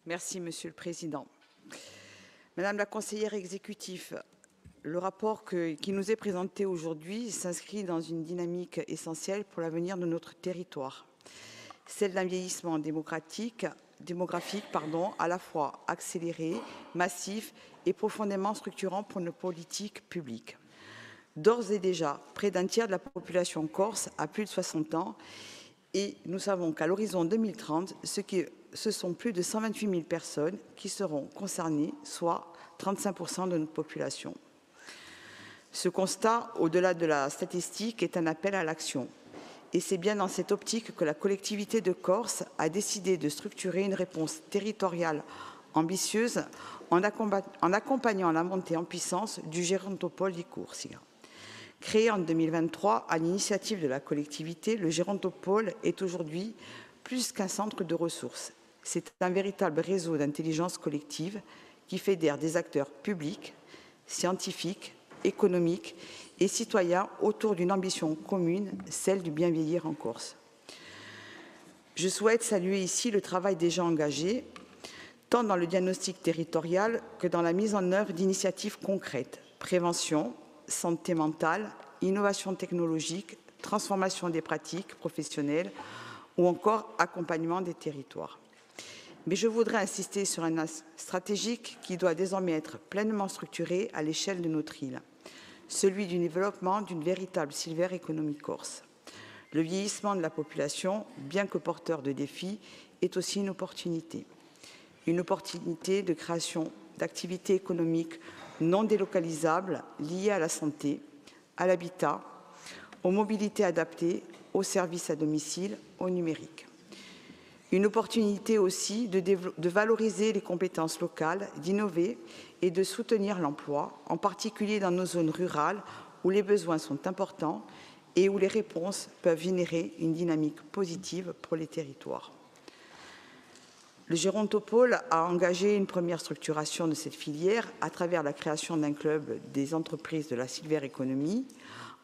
Merci, Monsieur le Président. Madame la conseillère exécutive, le rapport qui nous est présenté aujourd'hui s'inscrit dans une dynamique essentielle pour l'avenir de notre territoire, celle d'un vieillissement démographique, à la fois accéléré, massif et profondément structurant pour nos politiques publiques. D'ores et déjà, près d'un tiers de la population corse a plus de 60 ans et nous savons qu'à l'horizon 2030, ce sont plus de 128 000 personnes qui seront concernées, soit 35% de notre population. Ce constat, au-delà de la statistique, est un appel à l'action. Et c'est bien dans cette optique que la collectivité de Corse a décidé de structurer une réponse territoriale ambitieuse en accompagnant la montée en puissance du Gérontopole di Corsia. Créé en 2023 à l'initiative de la collectivité, le Gérontopole est aujourd'hui plus qu'un centre de ressources. C'est un véritable réseau d'intelligence collective qui fédère des acteurs publics, scientifiques, économiques et citoyens autour d'une ambition commune, celle du bien vieillir en Corse. Je souhaite saluer ici le travail déjà engagé, tant dans le diagnostic territorial que dans la mise en œuvre d'initiatives concrètes, prévention, santé mentale, innovation technologique, transformation des pratiques professionnelles ou encore accompagnement des territoires. Mais je voudrais insister sur un axe stratégique qui doit désormais être pleinement structuré à l'échelle de notre île, celui du développement d'une véritable silver economy corse. Le vieillissement de la population, bien que porteur de défis, est aussi une opportunité de création d'activités économiques non délocalisables liées à la santé, à l'habitat, aux mobilités adaptées, aux services à domicile, au numérique. Une opportunité aussi de valoriser les compétences locales, d'innover et de soutenir l'emploi, en particulier dans nos zones rurales où les besoins sont importants et où les réponses peuvent générer une dynamique positive pour les territoires. Le Gérontopole a engagé une première structuration de cette filière à travers la création d'un club des entreprises de la silver economy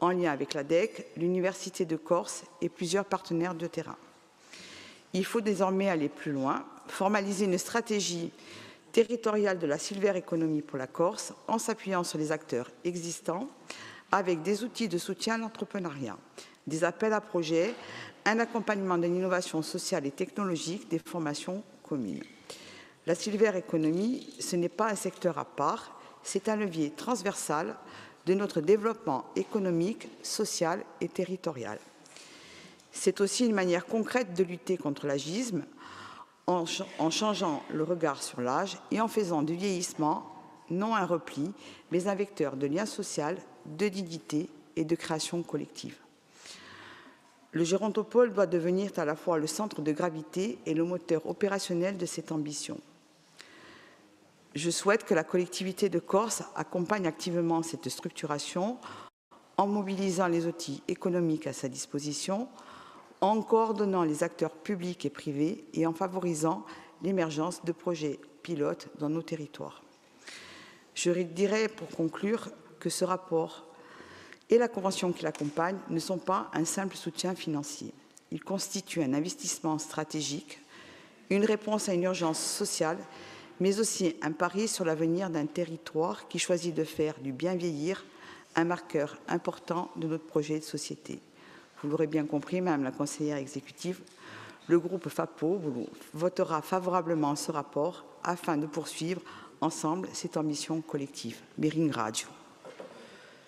en lien avec l'ADEC, l'Université de Corse et plusieurs partenaires de terrain. Il faut désormais aller plus loin, formaliser une stratégie territoriale de la silver economy pour la Corse en s'appuyant sur les acteurs existants avec des outils de soutien à l'entrepreneuriat, des appels à projets, un accompagnement de l'innovation sociale et technologique, des formations communes. La silver economy, ce n'est pas un secteur à part, c'est un levier transversal de notre développement économique, social et territorial. C'est aussi une manière concrète de lutter contre l'agisme en changeant le regard sur l'âge et en faisant du vieillissement non un repli, mais un vecteur de lien social, de dignité et de création collective. Le Gérontopole doit devenir à la fois le centre de gravité et le moteur opérationnel de cette ambition. Je souhaite que la collectivité de Corse accompagne activement cette structuration en mobilisant les outils économiques à sa disposition, en coordonnant les acteurs publics et privés et en favorisant l'émergence de projets pilotes dans nos territoires. Je dirais pour conclure que ce rapport et la convention qui l'accompagne ne sont pas un simple soutien financier. Ils constituent un investissement stratégique, une réponse à une urgence sociale, mais aussi un pari sur l'avenir d'un territoire qui choisit de faire du bien vieillir un marqueur important de notre projet de société. Vous l'aurez bien compris, Madame la conseillère exécutive, le groupe FAPO votera favorablement ce rapport afin de poursuivre ensemble cette ambition collective. Mi ringrazio.